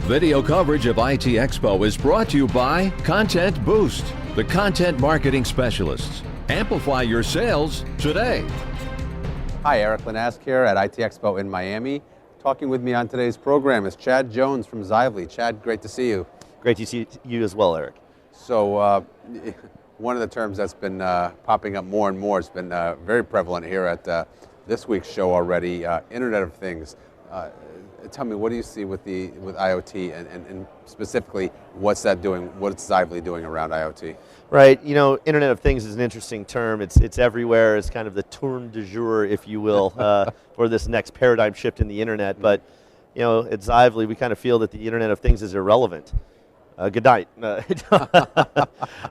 Video coverage of IT Expo is brought to you by Content Boost, the content marketing specialists. Amplify your sales today. Hi, Eric Linask here at IT Expo in Miami. Talking with me on today's program is Chad Jones from Xively. Chad, great to see you. Great to see you as well, Eric. So one of the terms that's been popping up more and more, it's been very prevalent here at this week's show already, Internet of Things. Tell me, what do you see with IoT and specifically what's that doing, what's Xively doing around IoT? Right, you know, Internet of Things is an interesting term. It's everywhere. It's kind of the term du jour, if you will, for this next paradigm shift in the internet. But, you know, at Xively, we kind of feel that the Internet of Things is irrelevant. Good night. What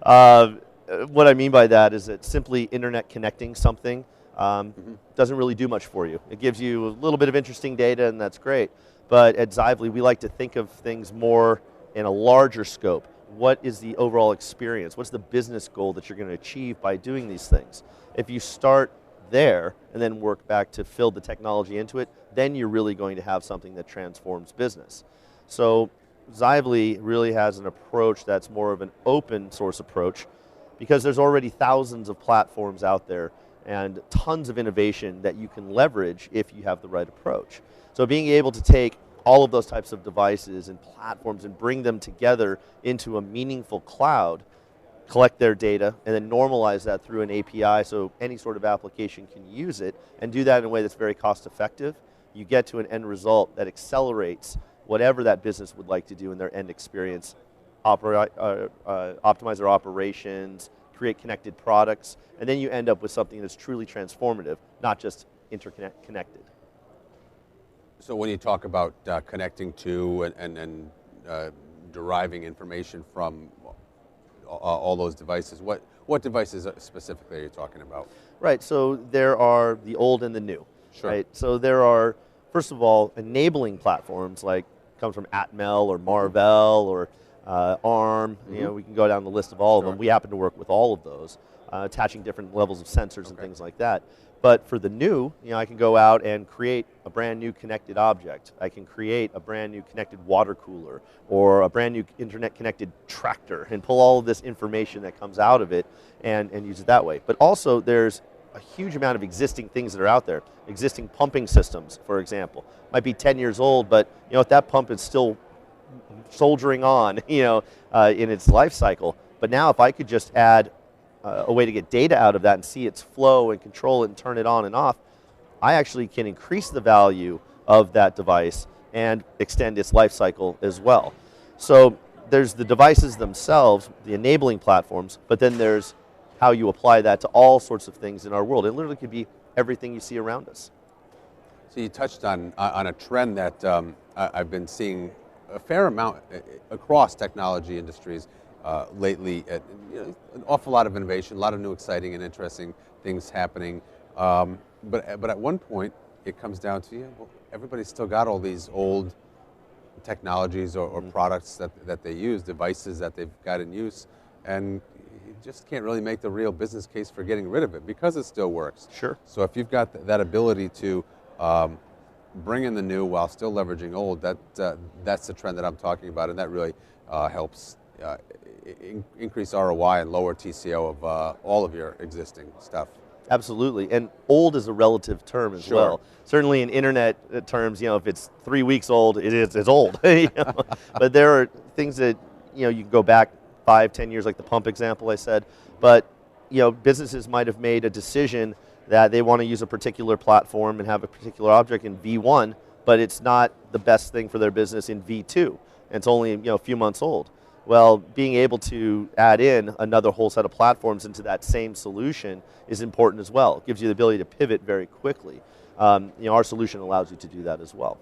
I mean by that is that simply internet connecting something doesn't really do much for you. It gives you a little bit of interesting data, and that's great. But at Xively, we like to think of things more in a larger scope. What is the overall experience? What's the business goal that you're going to achieve by doing these things? If you start there and then work back to fill the technology into it, then you're really going to have something that transforms business. So Xively really has an approach that's more of an open source approach, because there's already thousands of platforms out there and tons of innovation that you can leverage if you have the right approach. So being able to take all of those types of devices and platforms and bring them together into a meaningful cloud, collect their data, and then normalize that through an API so any sort of application can use it, and do that in a way that's very cost effective, you get to an end result that accelerates whatever that business would like to do in their end experience, optimize their operations, create connected products, and then you end up with something that's truly transformative, not just interconnected. So when you talk about connecting to and deriving information from all those devices, what devices specifically are you talking about? Right, so there are the old and the new. Sure. Right? So there are, first of all, enabling platforms like comes from Atmel or Marvell or ARM. You know, we can go down the list of all of them. We happen to work with all of those, attaching different levels of sensors and things like that. But for the new, you know, I can go out and create a brand new connected object. I can create a brand new connected water cooler or a brand new internet connected tractor and pull all of this information that comes out of it and use it that way. But also there's a huge amount of existing things that are out there. Existing pumping systems, for example, might be 10 years old, but you know, if that pump is still soldiering on, you know, in its life cycle. But now if I could just add a way to get data out of that and see its flow and control it and turn it on and off, I actually can increase the value of that device and extend its life cycle as well. So there's the devices themselves, the enabling platforms, but then there's how you apply that to all sorts of things in our world. It literally could be everything you see around us. So you touched on a trend that I've been seeing a fair amount across technology industries lately. You know, an awful lot of innovation, a lot of new exciting and interesting things happening. But at one point, it comes down to, well, everybody's still got all these old technologies or products that they use, devices that they've got in use, and you just can't really make the real business case for getting rid of it because it still works. Sure. So if you've got that ability to bring in the new while still leveraging old, that's the trend that I'm talking about, and that really helps increase ROI and lower TCO of all of your existing stuff. Absolutely, and old is a relative term as well. Certainly in internet terms, you know, if it's 3 weeks old, it's old. You know? But there are things that, you know, you can go back 5, 10 years, like the pump example I said. But you know, businesses might have made a decision that they want to use a particular platform and have a particular object in V1, but it's not the best thing for their business in V2, and it's only, you know, a few months old. Well, being able to add in another whole set of platforms into that same solution is important as well. It gives you the ability to pivot very quickly. You know, our solution allows you to do that as well.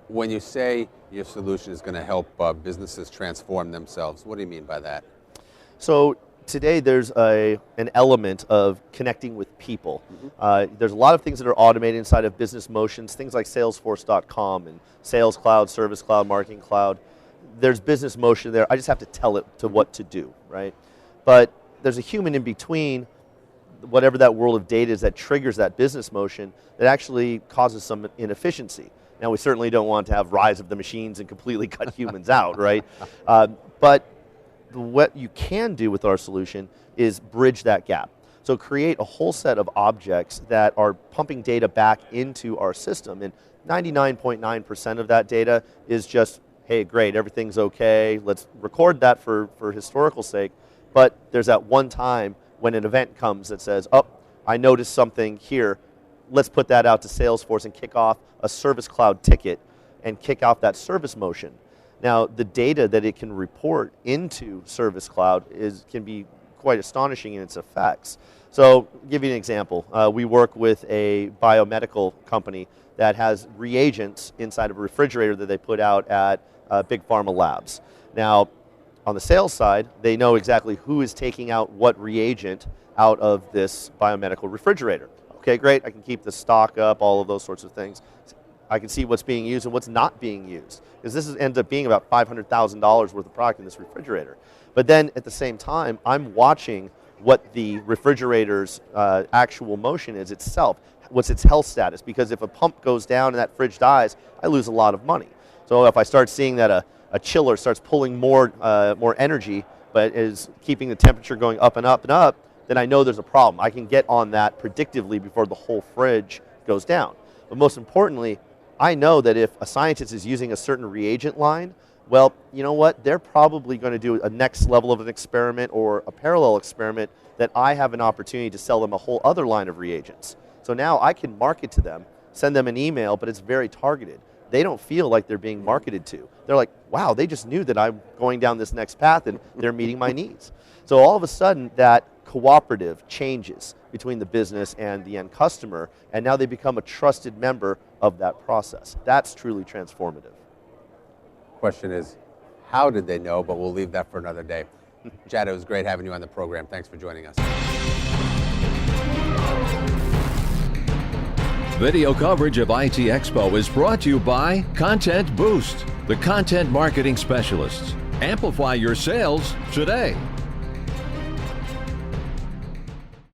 When you say your solution is going to help businesses transform themselves, what do you mean by that? So today there's an element of connecting with people. There's a lot of things that are automated inside of business motions, things like Salesforce.com and Sales Cloud, Service Cloud, Marketing Cloud. There's business motion there. I just have to tell it to what to do, right? But there's a human in between, whatever that world of data is that triggers that business motion, that actually causes some inefficiency. Now, we certainly don't want to have rise of the machines and completely cut humans out, right? But what you can do with our solution is bridge that gap. So create a whole set of objects that are pumping data back into our system, and 99.9% of that data is just, hey, great, everything's okay, let's record that for historical sake, but there's that one time when an event comes that says, oh, I noticed something here, let's put that out to Salesforce and kick off a Service Cloud ticket and kick off that service motion. Now, the data that it can report into Service Cloud can be quite astonishing in its effects. So, I'll give you an example. We work with a biomedical company that has reagents inside of a refrigerator that they put out at Big Pharma Labs. Now, on the sales side, they know exactly who is taking out what reagent out of this biomedical refrigerator. Okay, great, I can keep the stock up, all of those sorts of things. I can see what's being used and what's not being used, because this ends up being about $500,000 worth of product in this refrigerator. But then at the same time, I'm watching what the refrigerator's actual motion is itself, what's its health status, because if a pump goes down and that fridge dies, I lose a lot of money. So if I start seeing that a chiller starts pulling more energy, but is keeping the temperature going up and up and up, then I know there's a problem. I can get on that predictively before the whole fridge goes down. But most importantly, I know that if a scientist is using a certain reagent line, well, you know what? They're probably going to do a next level of an experiment or a parallel experiment that I have an opportunity to sell them a whole other line of reagents. So now I can market to them, send them an email, but it's very targeted. They don't feel like they're being marketed to. They're like, wow, they just knew that I'm going down this next path and they're meeting my needs. So all of a sudden, that cooperative changes between the business and the end customer, and now they become a trusted member of that process. That's truly transformative. Question is, how did they know? But we'll leave that for another day. Chad, it was great having you on the program. Thanks for joining us. Video coverage of IT Expo is brought to you by Content Boost, the content marketing specialists. Amplify your sales today.